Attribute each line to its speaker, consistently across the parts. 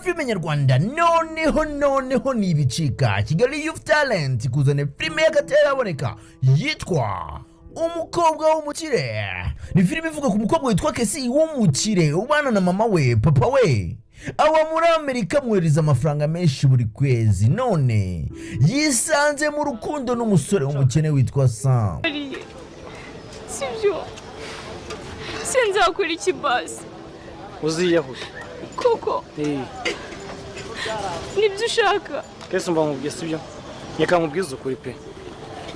Speaker 1: filime nyarwanda noneho nibicika Kigali Youth Talent kuzana filime y'agataraboneka yitwa Umukobwa w'umukire. Ni filime ivuga ku mukobwa witwa Kesi w'umukire ubana na mama we papa we aba muri Amerika mwereza amafaranga menshi buri kwezi, none yisanze mu rukundo n'umusore w'umukene witwa Sam.
Speaker 2: Sibyo sinzakora iki basi
Speaker 3: uziyahuye
Speaker 2: koko nibyo ushaka.
Speaker 3: Kesi mba nkubwiye sibyo, nyeka nkubwiza ukuri pe.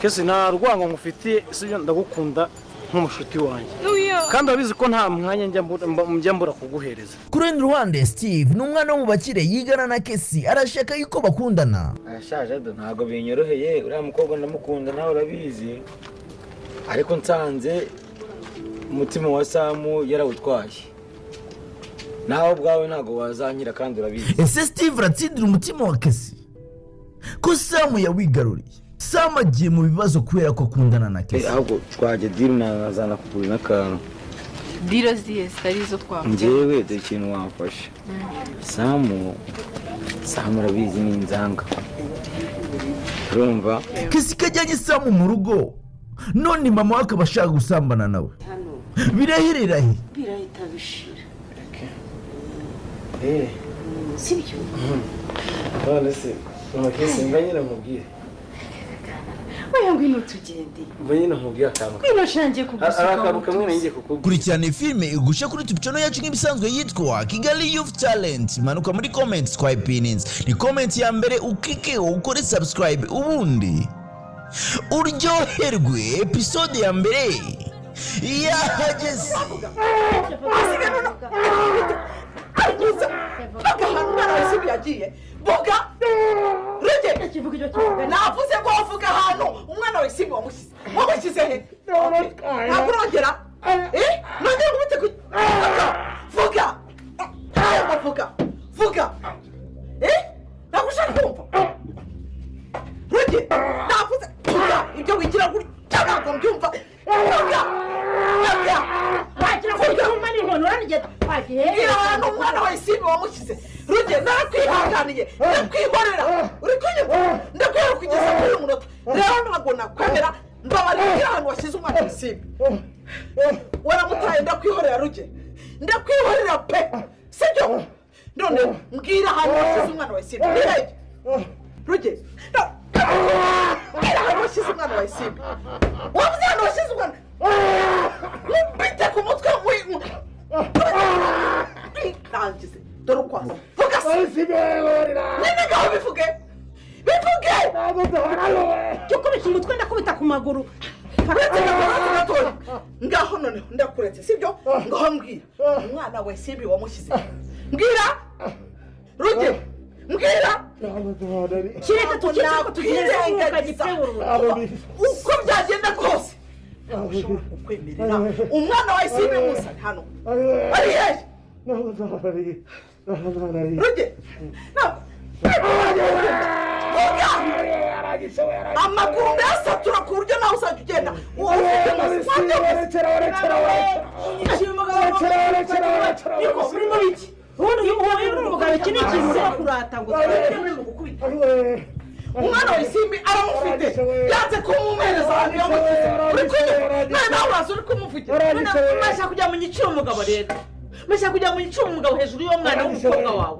Speaker 3: Kesi nta rwango ngufitiye sibyo, ndagukunda nk'umushuti wanjye kandi abizi ko nta mwanya njya mbura kuguhereza.
Speaker 1: Ku rundi ruhande Steve n'umwana wo mu bakire yigana na Kesi arashaka yuko bakundana.
Speaker 4: Ashaje ntago binyoroheye, uriya mukobwa ndamukunda nawe urabizi, ariko nsanze umutima wa Samu yarawutwaye, nawe ubwawe ntago wazanyira kandi urabizi.
Speaker 1: Ese Steve ratsindira umutima wa Kesi ko Samu yawigaruriye? Samu agiye mu bibazo kubera ko akundana na Kesi.
Speaker 4: Ahubwo twaje deal nazana kugura n'akantu.
Speaker 2: Deal ziye arizo twavuga.
Speaker 4: Njyewe de ikintu wamfasha. Samu urabizi ni inzanga. Urumva?
Speaker 1: Kesi kajyanye Samu mu rugo, none mama wake bashaka gusambana nawe. Birahirira he?
Speaker 5: Birahita bishira.
Speaker 3: Sibyo? None se Kesi nganyira mubwire.
Speaker 5: Oya ngwino tugende.
Speaker 3: Ngwino mubwire akantu.
Speaker 5: Ngwino shangiye kugusuka.
Speaker 3: Akaruka mwe ngiye kukubwira.
Speaker 1: Kurikirana filime igusha kuri YouTube channel yacu nk'ibisanzwe yitwa Kigali Youth Talent. Manuka muri comments kwa opinions. Ni comment ya mbere ukike ukore subscribe ubundi uryoherwe episode ya mbere yahageze.
Speaker 6: Boga rege kivuga cyo navuze ko avuga hano umwana we simba wamushyize he ntakurongera nongera kubite vuga vuga nagushaka kumva rege navuze vuga ibyo wigira kuri cyangwa mbyumva vuga wagira umwana inkono urangenda hano umwana we simba wamushyize rege nakwihanganiye ndakwihorera uri kunyumva ndakwihora kugeza kuri uyu munota rero ntabwo nakwemera mbabarira ahantu washyize umwana we simba waramutaye ndakwihorera rege ndakwihorera pe sibyo none mbwira ahantu washyize umwana we simba rege rege mbwira ahantu washyize umwana we simba wabuze ahantu washyize umwana mbite ku mutwe nangize dore ukwaza vuga nene ngaho bivuge
Speaker 5: cyo kubita umutwe ndakubita ku maguru
Speaker 6: ngaho noneho ndakuretse sibyo ngaho mbwira umwana we simbi wamushyize mbwira ruge mbwira
Speaker 5: kireka tukira ko tugirengagiza
Speaker 6: uko byagenda kose ukwemerera umwana wa simbi musa hano ari hehe ruge amakuru ndayasatura ku buryo nawe uzajya ugenda umwana wa isimbi aramufite yanze kumumereza ahantu yamukize uri kunyuma nawe uraza uri kumuvugira
Speaker 5: mashaka kujya mu nyiciro umugabo rero mashaka kujya mu nyiciro umugabo hejuru y'uwo mwana w'umukobwa wawe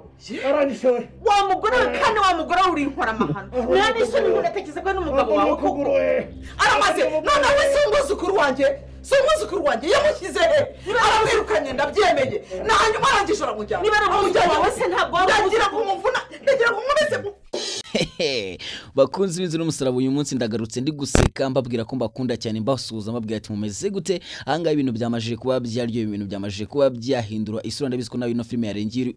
Speaker 5: wa mugore we kandi wa mugore uri inkora amahano nta n'isoni ngo ndatekereza ko n'umugabo wawe koko
Speaker 6: aramaze none we si umwuzukuru wanjye yamushyize he aramwirukanye ndabyemeye na hanyuma arangije aramujyana
Speaker 5: niba ari umugabo wawe se ntabwo
Speaker 6: ndagira kumuvuna ndagira kumumeze
Speaker 7: bakunzi b'inzu n'umusaraba uyu munsi ndagarutse ndi guseka mbabwira ko mbakunda cyane mbasuhuza mbabwira ati mumeze gute ahangaha ibintu byamajije kuba byaryo ibintu byamajije kuba byahindura isura ndabizi ko nawe ino filime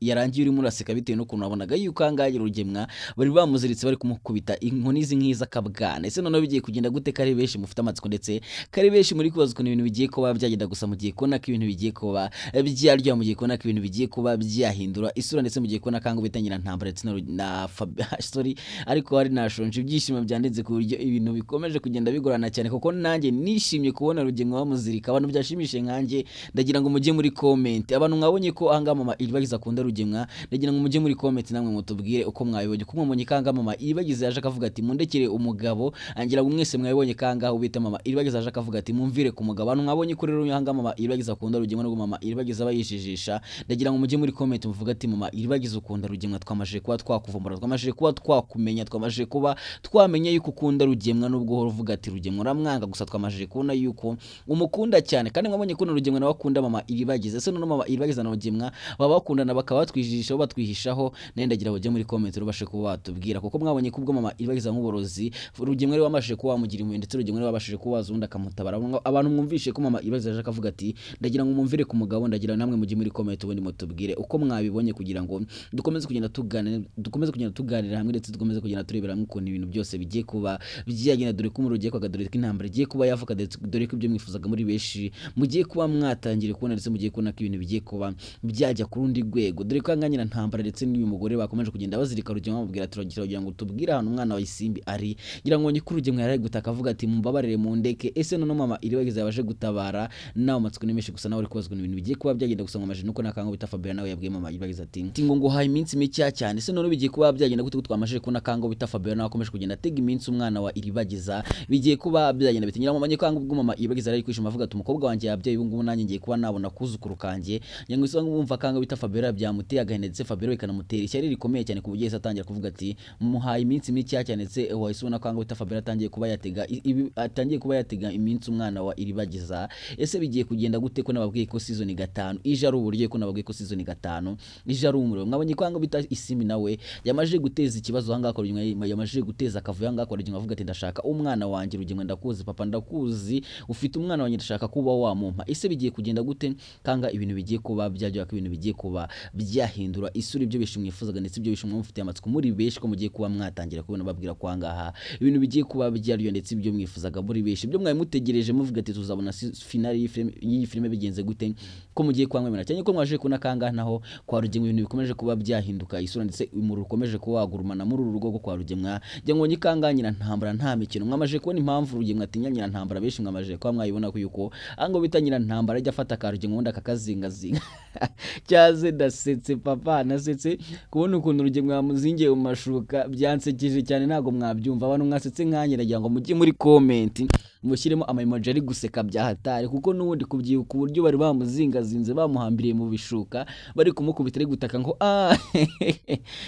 Speaker 7: yarangiye urimo uraseka bitewe n'ukuntu wabonaga yuko ahangaha urugemwa bari bamuziritse bari kumukubita inkoni z'inkiza kabwana. Ese noneho bigiye kugenda gute kari benshi mufite amatsiko ndetse kari benshi muri kubaza ukuntu ibintu bigiye kuba byagenda gusa mu gihe kona ko ibintu bigiye kuba byaryo mu gihe kona ko ibintu bigiye kuba byahindura isura ndetse mu gihe kona kango bitangira ntambara ndetse na sorry ariko hari nashonje byashonje ibyishimo byanditse ku buryo ibintu bikomeje kugenda bigorana cyane kuko nanjye nishimye kubona Rugengo bamuzirika abantu byashimishije nkanjye ndagira ngo mujye muri comment abantu mwabonye ko anga mama Iribagiza akunda Rugenga ndagira ngo mujye muri comment namwe mutubwire uko mwabibonye kuko mwabonye kanga mama Iribagiza yaje akavuga ati mundekere umugabo angira ngo mwese mwabonye kanga ubita mama Iribagiza yaje akavuga ati mumvire ku mugabo abantu mwabonye ko rero anga mama Iribagiza akunda Rugenga no mama Iribagiza bayishijisha ndagira ngo mujye muri comment muvuga ati mama Iribagiza ukunda Rugenga twamaje kuba twakuvumbura twamaje kuba twakumenya twamaje kuba twamenye yuko ukunda Rugenga nubwo uhora uvuga ati Rugenga uramwanga gusa twamaje kubona yuko umukunda cyane kandi mwabonye ko Rugenga nawe akunda mama Iribagiza ese no mama Iribagiza na Rugenga baba bakundana bakaba batwijisha batwihishaho nendagira bajye muri comment rubashe kuba batubwira kuko mwabonye kubwo mama Iribagiza nk'uborozi Rugenga rero wamashije kuba wamugira imwe ndetse Rugenga rero wabashije kuba wazunda akamutabara abantu mwumvishe ko mama Iribagiza yaje akavuga ati ndagira ngo mumvire ku mugabo ndagira namwe mujye muri comment ubundi mutubwire uko mwabibonye kugira ngo dukomeze kugenda tuganira hamwe ndetse dukomeze kugenda turebera hamwe ukuntu ibintu byose bigiye kuba byagenda dore ko umurugiye kwa dore ko intambara igiye kuba yavuka dore ko ibyo mwifuzaga muri benshi mugiye kuba mwatangire kubona ndetse mugiye kubona ko ibintu bigiye kuba byajya ku rundi rwego dore ko anganyira ntambara ndetse n'uyu mugore bakomeje kugenda bazirika Rugenga bamubwira turagira kugira ngo tubwire ahantu umwana wa Isimbi ari ngira ngo nyikuru Rugenga yari gutaka avuga ati mumbabarire mu ndeke ese none mama Iribagiza yabaje gutabara nawe matsiko nimeshe gusa nawe uri kubazwa ibintu bigiye kuba byagenda gusa ngamaje nuko nakango bita Fabien nawe yabwiye mama Iribagiza ati ngo haye iminsi mike cyane ese none bigiye kuba byagenda gute twamaje ko nakango bita Fabien nawe akomeje kugenda atega iminsi umwana wa Iribagiza bigiye kuba byagenda bitingira mu manyekango ubwo mama Iribagiza ari kwishima avuga ati umukobwa wanjye yabyaye ubu ngubu nanjye ngiye kuba nabona kuzukuru kanje nyango isanga bumva kango bita Fabien byamuteye agahenda ndetse Fabien ikanamutera ishyari rikomeye cyane ku bugeze atangira kuvuga ati muhaye iminsi mike cyane ndetse wahisubona kango bita Fabien atangiye kuba yatega iminsi umwana wa Iribagiza ese bigiye kugenda gute ko nababwiye ko season 5 ije ari uburyo ko nababwiye ko season 5 ije ari umuriro mwabonye kango bita Isimbi nawe yamaje guteza ikibazo hanga ko yamaje guteza akavuyo hanga ko Rugenga avuga ati ndashaka umwana wanjye Rugenga ndakuzi papa ndakuzi ufite umwana wanjye ndashaka kuba wamumpa ese bigiye kugenda gute kanga ibintu bigiye kuba byajya ko ibintu bigiye kuba byahindura isura ibyo bishimwifuzaga ndetse ibyo bishimwe mufite amatsiko muri beshi ko mugiye kuba mwatangira kubona babwira kwangaha ibintu bigiye kuba byariyo ndetse ibyo mwifuzaga muri beshi ibyo mwaye mutegereje muvuga ati tuzabona finale y'iyi filme bigenze gute ko mugiye kwamwemera cyane ko mwaje kuna kanga naho kwa Rugenga ibintu bikomeje kuba byahinduka isura ndetse umuru ukomeje kuba wagurumana muri uru rugo kwa Rugenga ngo nyikanganyira ntambara nta mikino mwamaje kubona impamvu Rugenga atinyanyira ntambara beshi mwamaje kwa mwayibona ko yuko ango bitanyira ntambara ajya afata ka Rugenga wunda kakazingazinga cyaze dasetse papa nasetse kubona ukuntu Rugenga yamuzingiye mu mashuka byansekeje cyane nago mwabyumva abantu mwasetse nkanyira kugira ngo mujye muri comment mushyiremo amaimoji ari guseka byahatari kuko nubundi kubyibuka uburyo bari bamuzingazinze bamuhambiriye mu bishuka bari kumukubita ari gutaka ngo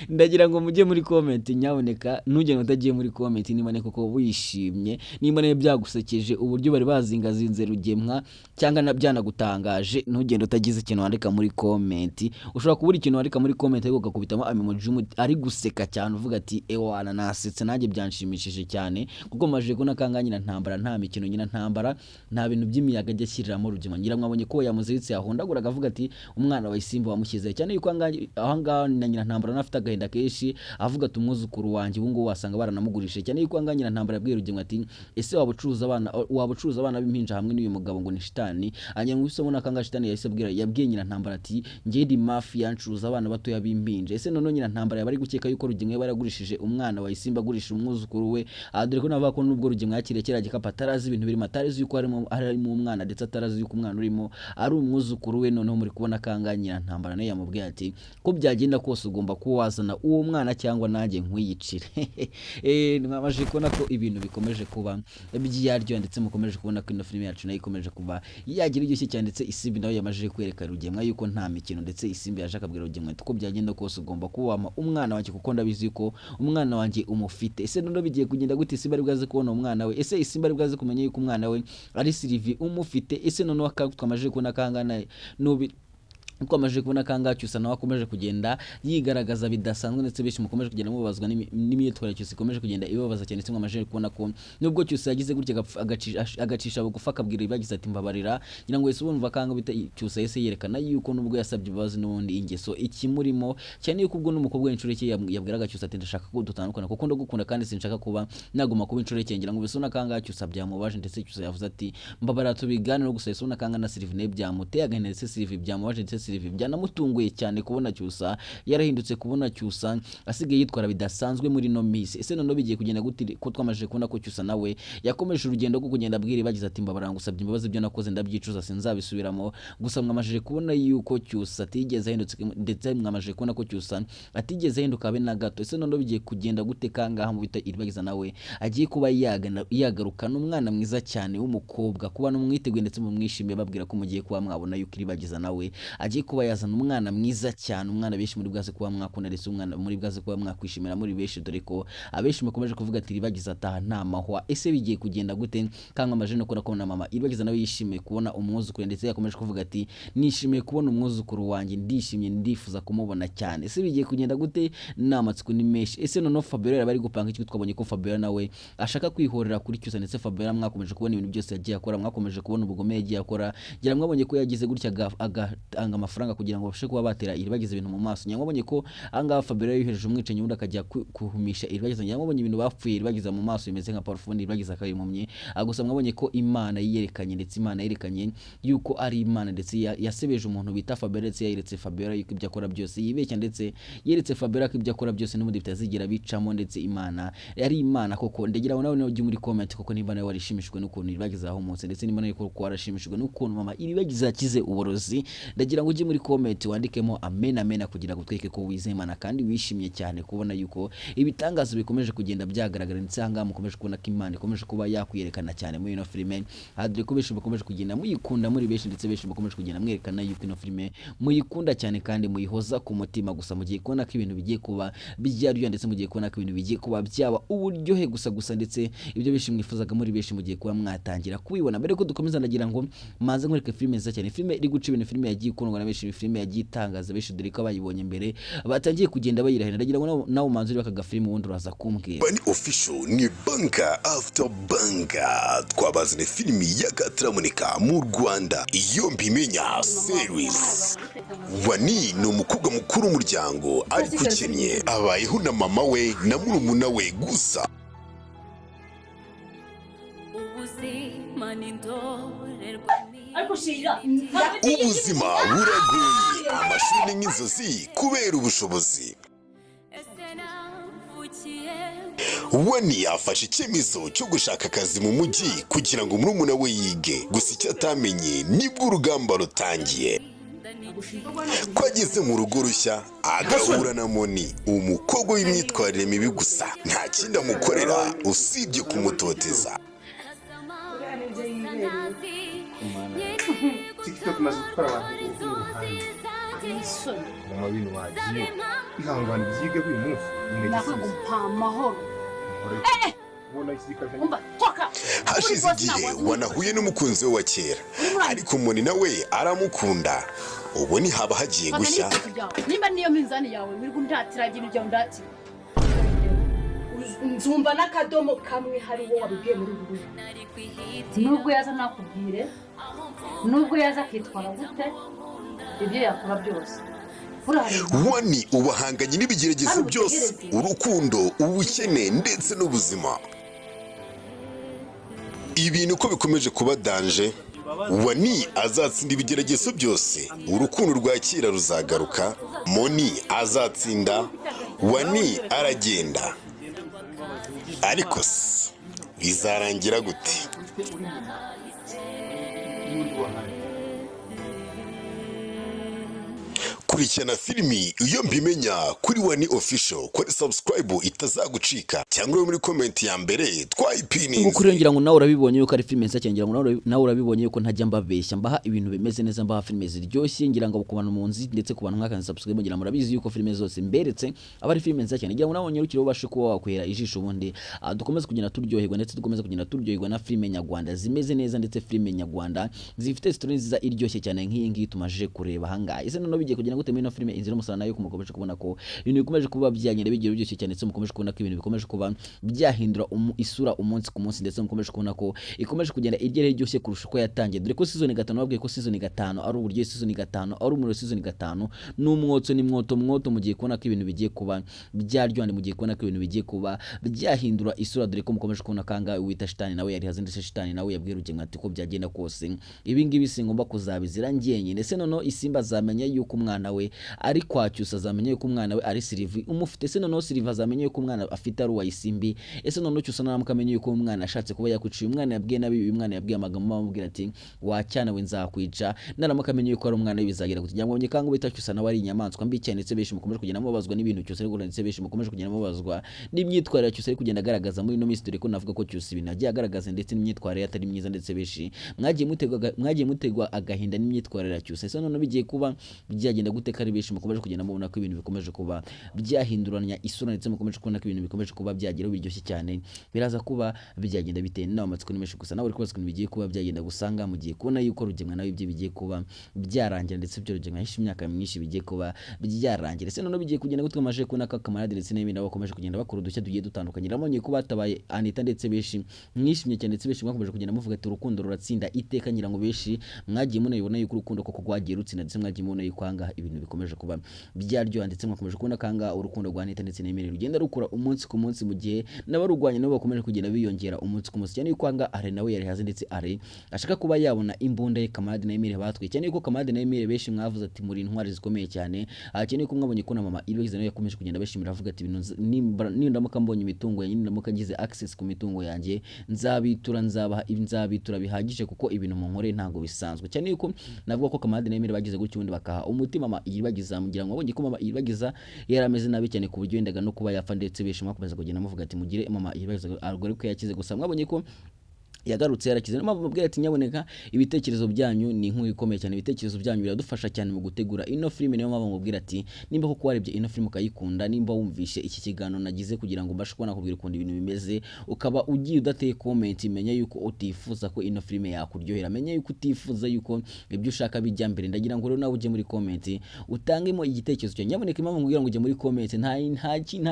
Speaker 7: ndagira ngo mujye muri comment nyaboneka ntugende utagiye muri comment nimane kuko wishimye nimane byagusekeje uburyo bari bazingazinze Rugenga cyangwa nabyanagutangaje ntugende utagize ikintu wandika muri comment ushobora kubura ikintu wandika muri comment ariko ugakubitamo amaimoji ari guseka cyane uvuga ati ewana nasetse nanjye byanshimishije cyane kuko maje ko nakanganyira ntambara nta mikino nyina ntambara nta bintu by'imiyaga ajya ashyiriramo Rugenga ngira mwabonye ko yamuziritse yahondagura agavuga ati umwana wa Isimbi wamushyize cyane yuko ahanga na nyina ntambara nafite agahenda keshi avuga ati umwuzukuru wanjye ubu ngo wasanga baranamugurishije cyane yuko anganyira ntambara yabwiye Rugenga ati ese wabucuruza abana b'impinja hamwe n'uyu mugabo ngo ni shitani anya ngwisemo nakanga shitani yabwiye nyina ntambara ati ngiye di mafia ncuruza abana batoya b'impinja ese none nyina ntambara yabari gukeka yuko Rugenga yaragurishije umwana wa Isimbi agurishije umwuzukuru we dore ko navuga ko nubwo Rugenga yakiriye kera gikapa atarazi ibintu birimo atarazi yuko harimo umwana ndetse atarazi yuko umwana urimo ari umwuzukuru we noneho muri kubona kanganyira ntambara nayo yamubwiye ati ko byagenda kose ugomba kuwazana uwo mwana cyangwa nanjye nkwiyicire mwamaje kubona ko ibintu bikomeje kuba byaryo ndetse mukomeje kubona ko ino filime yacu nayo ikomeje kuba yagira iryo cyane ndetse Isimbi nayo yamaje kwereka Rugenga yuko nta mikino ndetse Isimbi yaje akabwira Rugenga ko byagenda kose ugomba kuwama umwana wanjye kuko ndabizi yuko umwana wanjye umufite ese none bigiye kugenda gute Isimbi ari bwaze kubona umwana we ese Isimbi ari bwaze kumenya yuko umwana we ari Sylvie umufite ese none wakamaje kubona kangana nubi uko amaje kubona kanga cyusa nawe akomeje kugenda yigaragaza bidasanzwe ndetse bishi mukomeje kugenda mubazwa n'imyitwarire cyusa ikomeje kugenda ibabaza cyane cyangwa amaje kubona ko nubwo cyusa yagize gutya agacisha bugufa kabwira ibagize ati mbabarira ngira ngo Yesu bumva kanga bita cyusa yese yerekana yuko nubwo yasabye babazi n'ubundi ingeso ikimurimo cyane yuko ubwo n'umukobwa w'inshureke yabwiraga cyusa ati ndashaka ko dutandukana kuko ndagukunda kandi sinshaka kuba naguma kuba inshureke ngira ngo Yesu nakanga cyusa byamubaje ndetse cyusa yavuze ati mbabarira tubigane no gusa Yesu nakanga na Sylvie byamuteye agane ndetse Sylvie byamubaje ndetse Sylvie byanamutunguye cyane kubona Cyusa yarahindutse, kubona Cyusa asigaye yitwara bidasanzwe muri no Miss. Ese none bigiye kugenda gute ko twamaje kubona ko Cyusa nawe yakomeje urugendo rwo kugenda abwira bagize ati mbabara ngusabye imbabazi byo nakoze ndabyicuza sinzabisubiramo. Gusa mwamaje kubona yuko Cyusa atigeze ahindutse, ndetse mwamaje kubona ko Cyusa atigeze ahinduka abe na gato. Ese none bigiye kugenda gute kangaha mu bita Iribagiza nawe agiye kuba yagarukana umwana mwiza cyane w'umukobwa, kuba numwiteguye ndetse mumwishimiye babwira ko mugiye kuba mwabona yuko Iribagiza nawe agiye kuba yazana umwana mwiza cyane, umwana benshi muri bwaze kuba mwakunda ndetse umwana muri bwaze kuba mwakwishimira muri benshi, dore ko abenshi mukomeje kuvuga ati Iribagiza ataha nta mahwa. Ese bigiye kugenda gute kanga amaje no kubona mama Iribagiza nawe yishimiye kubona umwuzukuru, ndetse yakomeje kuvuga ati nishimiye kubona umwuzukuru wanjye, ndishimye ndifuza kumubona cyane. Ese bigiye kugenda gute namatsiko ni meshi. Ese none Fabiola bari gupanga iki? Twabonye ko Fabiola nawe ashaka kwihorera kuri Cyusa, ndetse Fabiola mwakomeje kubona ibintu byose yagiye akora, mwakomeje kubona ubugome yagiye akora, ngira mwabonye ko yagize gutya agatanga amafaranga kugira ngo bafashe kuba batera Iribagiza ibintu mu maso. Ngira mwabonye ko anga Fabiola yihereje umwicanyi undi akajya kuhumisha Iribagiza, ngira mwabonye ibintu bapfuye Iribagiza mu maso bimeze nka parfum Iribagiza akayimumye. Gusa mwabonye ko Imana yiyerekanye, ndetse Imana yerekanye yuko ari Imana, ndetse yasebeje umuntu bita Fabiola, ndetse yeretse Fabiola yuko ibyo akora byose yibeshya, ndetse yeretse Fabiola ko ibyo akora byose n'ubundi bitazigira bicamo, ndetse Imana yari Imana koko. Ndagira ngo nawe ujye muri comment koko niba nawe warishimishijwe n'ukuntu Iribagiza ahumutse, ndetse niba nawe ko warashimishijwe n'ukuntu mama Iribagiza akize uborozi. Ndagira ngo ujye muri comment wandikemo amen amen kugira ngo tweke ko wizeye Imana kandi wishimye cyane kubona yuko ibitangazo bikomeje kugenda byagaragara, ndetse hanga mukomeje kubona ko Imana ikomeje kuba yakwiyerekana cyane muri ino filime. Hadre ko benshi bakomeje kugenda muyikunda muri benshi, ndetse benshi bakomeje kugenda mwerekana yuko ino filime muyikunda cyane kandi muyihoza ku mutima. Gusa mugiye kubona ko ibintu bigiye kuba byaryo, ndetse mugiye kubona ko ibintu bigiye kuba byaba uburyohe gusa, ndetse ibyo benshi mwifuzaga muri benshi mugiye kuba mwatangira kubibona. Mbere ko dukomeza ndagira ngo maze nkwereke filime nziza cyane, filime iri guca ibintu, filime yagiye ikundwa na benshi, filime yagiye itangaza benshi, dore ko abayibonye mbere batangiye kugenda bayirahira. Ndagira ngo nawe manzi uri bakaga filime wundi uraza kumbwira.
Speaker 8: Bani official ni banka after banka, twabazane filimi y'akataramunika mu Rwanda iyo mbimenya series. Wani ni umukobwa mukuru w'umuryango ariko ukennye, abayeho na mama we na murumuna we gusa. Ubuzima buragoye, amashuri n'inzozi kubera ubushobozi. Wani afashe icyemezo cyo gushaka akazi mu mujyi kugira ngo murumuna we yige, gusa icyo atamenye nibwo urugamba rutangiye. Kwageze mu rugo rushya agahura na Moni, umukobwa w'imyitwarire mibi gusa, nta kindi amukorera usibye kumutoteza. Hashize igihe wanahuye n'umukunzi we wa kera, ariko Moni nawe aramukunda. Ubu ni haba hagiye gushya.
Speaker 9: Nimba niyo minzani yawe wirwa ndatiragira ibyo ndati nzumva n'akadomo kamwe hari wo wabibwiye muri ubu. Nubwo yaza nakubwire, nubwo yaza kwitwara gute, ibyo yakora byose.
Speaker 8: Wani ubahanganye n'ibigeragezo byose, urukundo, ubukene ndetse n'ubuzima. Ibintu ko bikomeje kuba danje, Wani azatsinda ibigeragezo byose, urukundo rwa kera ruzagaruka, Moni azatsinda, Wani aragenda. Ariko se bizarangira gute? Kurikirana filimi iyo mbimenya kuri Wani official, kuri subscribe itazagucika, cyangwa muri comment ya mbere twayipininze.
Speaker 7: Ngukuri ngira ngo nawe urabibonye yuko ari filime nziza cyane, ngira ngo nawe urabibonye yuko ntajya mbabeshya, mbaha ibintu bimeze neza, mbaha filime ziryoshye, ngira ngo ku bantu munzi ndetse ku bantu mwakana subscribe, ngira murabizi yuko filime zose mberetse aba ari filime nziza cyane. Ngira ngo nawe nyarukire ubashe kuba wakwera ijisho ubundi dukomeze kugenda turyoherwa, ndetse dukomeze kugenda turyoherwa na filime nyarwanda zimeze neza, ndetse filime nyarwanda zifite story nziza iryoshye cyane nk'iyi ngiyi tumaje kureba hangaye. Ese none bigiye kugira ngo gute muri no filime inzira umusana nayo kumukomeje kubona ko ibintu bikomeje kuba byagenda bigira byose cyane ndetse mukomeje kubona ko ibintu bikomeje kuba byahindura isura umunsi ku munsi ndetse mukomeje kubona ko ikomeje kugenda igere ryose kurusha ko yatangiye dore ko season 5 babwiye ko season 5 ari uburyo season 5 ari umuro season 5 n'umwotso ni mwoto mugiye kubona ko ibintu bigiye kuba byaryohane mugiye kubona ko ibintu bigiye kuba byahindura isura dore ko mukomeje kubona kanga wita shitani nawe yari haze ndetse shitani nawe yabwiye Rugenga ati ko byagenda kose ibi ngibi singomba kuzabizira ngenye ndetse nono isimba zamenya yuko umwana we ari kwacyusa zamenya yuko umwana we ari Sylvie umufite se nono Sylvie zamenya yuko umwana afite ari uwayisimbi ese nono cyusa namukamenya yuko umwana ashatse kuba yakwiciye umwana yabwiye nabi uyu mwana yabwiye amagambo amubwira ati wacyana we nzakwica naramukamenya yuko ari umwana we bizagira kugira ngo nyekanga bitacyusa nawe ari inyamaswa mbi cyane ndetse beshi mukomeje kugenda mubazwa n'ibintu cyose ariko ndetse beshi mukomeje kugenda mubazwa n'imyitwarire cyose ari kugenda agaragaza muri no minsi dore ko navuga ko cyose ibintu agiye agaragaza ndetse n'imyitwarire atari myiza ndetse beshi mwagiye mutegwa agahinda n'imyitwarire cyose ese nono bigiye kuba byagenda guteka ari beshi mukomeje kugenda mubona ko ibintu bikomeje kuba byahinduranya isura ndetse mukomeje kubona ko ibintu bikomeje kuba byageraho biryoshye cyane biraza kuba byagenda biteye n'amatsiko n'imeshe gusa nawe riko basiko bigiye kuba byagenda gusanga mugiye kubona yuko Rugenga nawe ibyo bigiye kuba byarangira ndetse byo Rugenga hishe imyaka myinshi bigiye kuba byarangira ese nono bigiye kugenda gutwe amaje kubona ka kamarade ndetse n'ibindi nabo bakomeje kugenda bakora udushya tugiye dutandukanye ramonye kuba tabaye Anita ndetse beshi mwishimye cyane ndetse beshi mwakomeje kugenda muvuga ati urukundo ruratsinda iteka ngira ngo beshi mwagiye munayibona yuko urukundo koko rwagiye rutsinda ndetse mwagiye mubona yuko hanga ibintu bikomeje kuba byaryoha ndetse mwakomeje kubona kanga urukundo rwa Anita ndetse n'Emile rugenda rukura umunsi ku munsi mu gihe n'abarugwanya nabo bakomeje kugenda biyongera umunsi ku munsi cyane yuko hanga are nawe yari haze ndetse are ashaka kuba yabona imbunda ye Kamarade na Emile batwe cyane yuko Kamarade na Emile beshi mwavuze ati muri intwari zikomeye cyane cyane yuko mwabonye ko na mama Iloise nawe yakomeje kugenda bashimira avuga ati ibintu nindamuka mbonye imitungo yanjye nindamuka ngize access ku mitungo yanjye nzabitura bihagije kuko ibintu mu nkore ntago bisanzwe cyane yuko navuga ko Kamarade na Emile bagize gutyo ubundi bakaha umutima mama Iribagiza mugira ngo abonye ko mama Iribagiza yarameze nabi cyane ku buryo yendaga no kuba yafa ndetse beshi mwakomeza kugenda muvuga ati mugire mama Iribagiza ariko ko yakize gusa mwabonye ko yagarutse yarakize no mabwira ati nyaboneka ibitekerezo byanyu ni inkuru ikomeye cyane ibitekerezo byanyu biradufasha cyane mu gutegura ino filime niyo mama mubwira ati nimba ko warebye ino filime ukayikunda nimba wumvishe iki kigano nagize kugira ngo mbashe kubona kubwira ukuntu ibintu bimeze ukaba ugiye udateye comment menya yuko utifuza ko ino filime yakuryohera menya yuko utifuza yuko ibyo ushaka bijya mbere ndagira ngo rero nawe uje muri comment utangemo igitekerezo cyo nyaboneka impamvu ngira ngo uje muri comment nta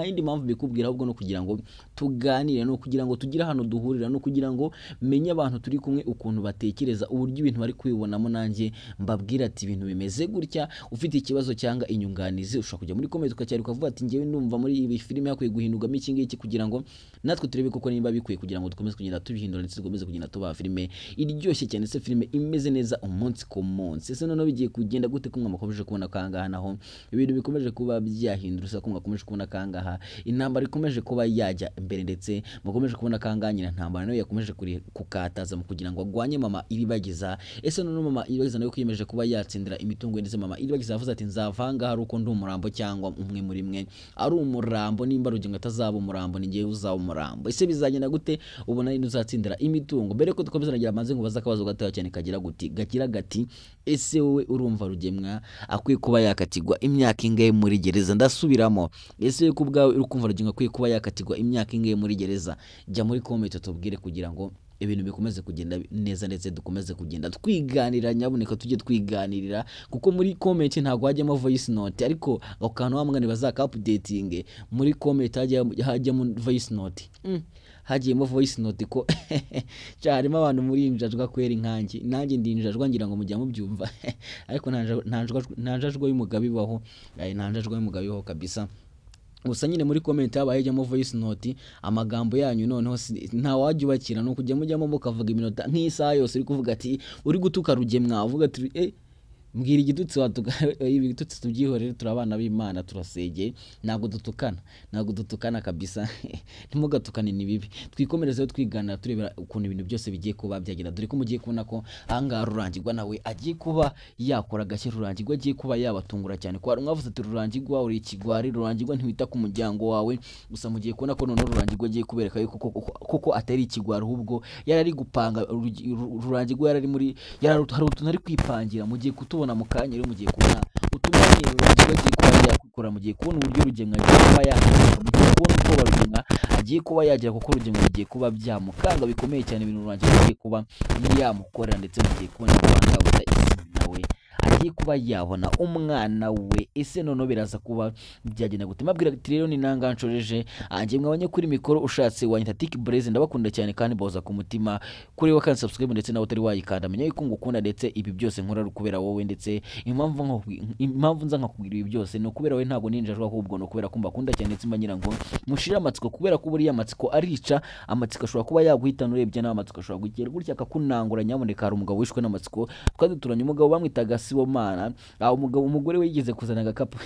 Speaker 7: yindi mpamvu bikubwira ahubwo no kugira ngo tuganire no kugira ngo tugire hano duhurira no kugira ngo menye abantu turi kumwe ukuntu batekereza uburyo ibintu bari kwibonamo nanjye mbabwira ati ibintu bimeze gutya ufite ikibazo cyanga inyunganizi ushaka kujya muri comment ukacyari ukavuga ati ngewe ndumva muri iyi filime yakwiye guhindurwamo iki ngiki kugira ngo natwe turebe koko nimba bikwiye kugira ngo dukomeze kugenda tubihindura ndetse dukomeze kugenda tuba filime iryoshye cyane se filime imeze neza umunsi ku munsi ese none bigiye kugenda gute kumwe mukomeje kubona kangaha naho ibintu bikomeje kuba byahindura usa kumwe mukomeje kubona kangaha intambara ikomeje kuba yajya imbere ndetse mukomeje kubona kanganyira ntambara nayo yakomeje kukataza mu kugira ngo agwanye mama Iribagiza ese none mama Iribagiza nayo kwiyemeje kuba yatsindira imitungo ndetse mama Iribagiza yavuze ati nzavanga hari uko ndi umurambo cyangwa umwe muri mwe ari umurambo nimba Rugenga atazaba umurambo ni ngiye uzaba umurambo ese bizagenda gute ubona ni uzatsindira imitungo mbere ko dukomeza nagira amaze ngo baza kabazo gatoya cyane kagira gati ese wowe urumva Rugemwa akwiye kuba yakatigwa imyaka ingahe muri gereza ndasubiramo ese ku bwawe urukumva Rugenga akwiye kuba yakatigwa imyaka ingahe muri gereza jya muri comment tubwire kugira ngo ibintu bikomeze kugenda neza ndetse dukomeze kugenda twiganira nyaboneka tujye twiganirira kuko muri comment ntago hajyamo voice note ariko akantu wamwe bazaka updating muri comment hajyamo voice note hagiyemo voice note ko cyarimo abantu muri injajwa kwera inkangi nanjye ndinjajwa ngira ngo mujya mubyumva ariko ntanjajwa y'umugabo ibaho ntanjajwa y'umugabo ibaho kabisa gusa nyine muri comment habahejemo voice note amagambo yanyu noneho nta wajyubakira no kujya mujyamo mukavuga iminota nk'isaha yose uri kuvuga ati uri gutuka Rugemwa uvuga ati mbwira igitutsi watuga ibitutsi tubyihorere turabana b'Imana turasege ntago dutukana kabisa ntimugatukane ni bibi twikomereze twigana turebera ukuntu ibintu byose bigiye kuba byagira dore ko mugiye kubona ko hanga Rurangirwa nawe agiye kuba yakora gashye Rurangirwa agiye kuba yabatungura cyane ko mwavuze ati Rurangirwa uri ikigwari Rurangirwa ntiwita ku muryango wawe gusa mugiye kubona ko none Rurangirwa agiye kubereka yuko koko atari ikigwari ahubwo yarari gupanga Rurangirwa yarari muri hari utuntu ari kwipangira mugiye kutubona mukanya rero mugiye kubona utumanye Rurangirwa agiye kuba yakora mugiye kubona uburyo Rugenga agiye kuba yakora mugiye kubona uko Rugenga agiye kuba yagira kuko Rugenga agiye kuba byamukanga bikomeye cyane ibintu Rurangirwa agiye kuba yamukorera ndetse mugiye kubona Rwanda nawe agiye kuba yabona umwana we. Ese none biraza kuba byagenda gute? Mbabwira ati rero ni nanganshoreje anjye mwabanye kuri mikoro ushatse wanyita Tiki Blaze, ndabakunda cyane kandi boza ku mutima kuri wa kandi subscribe ndetse nawe utari wayikanda menya yuko ngukunda ndetse ibi byose nkora kubera wowe, ndetse impamvu nza nkakubwira ibi byose no kubera wowe, ntabwo ninjajwa ahubwo no kubera ko mbakunda cyane ndetse mba nyirango mushira amatsiko, kubera ko buriya amatsiko arica, amatsiko ashobora kuba yaguhitana urebye nawe amatsiko ashobora kugera gutya akakunangura. Nyamuneka hari umugabo wishwe n'amatsiko twaduturanye, umugabo bamwitaga Sibomana, umugabo umugore we yigeze kuzana agakapu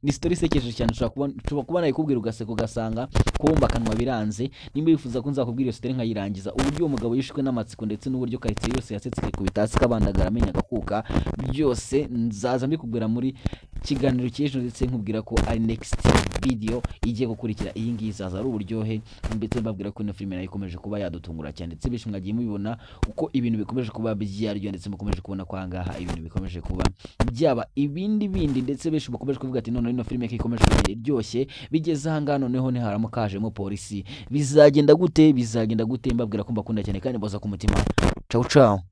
Speaker 7: ni story sekeje cyane, ushobora kuba nayikubwira ugaseka ugasanga kubumba akanwa biranze. Nimba wifuza ko nzakubwira iyo story nkayirangiza uburyo uwo mugabo yishwe n'amatsiko ndetse n'uburyo karitsiye yose yasetse ku bitasi kabandagara amenya gakuka, byose nzaza mbikubwira muri kiganiro cy'ejo, ndetse nkubwira ko ari next video igiye gukurikira iyi ngiyi izaza ari uburyohe, ndetse mbabwira ko ino filime nayo ikomeje kuba yadutungura cyane, ndetse benshi mwagiye mubibona uko ibintu bikomeje kuba byaryo, ndetse mukomeje kubona ko ahangaha ibintu bikomeje kuba byaba ibindi bindi, ndetse benshi bakomeje kuvuga ati none ino filime ikomeje kugenda iryoshye, bigeze ahangaha noneho ni haramo kajemo polisi, bizagenda gute? Mbabwira ko mbakunda cyane kandi boza ku mutima. Ciao ciao.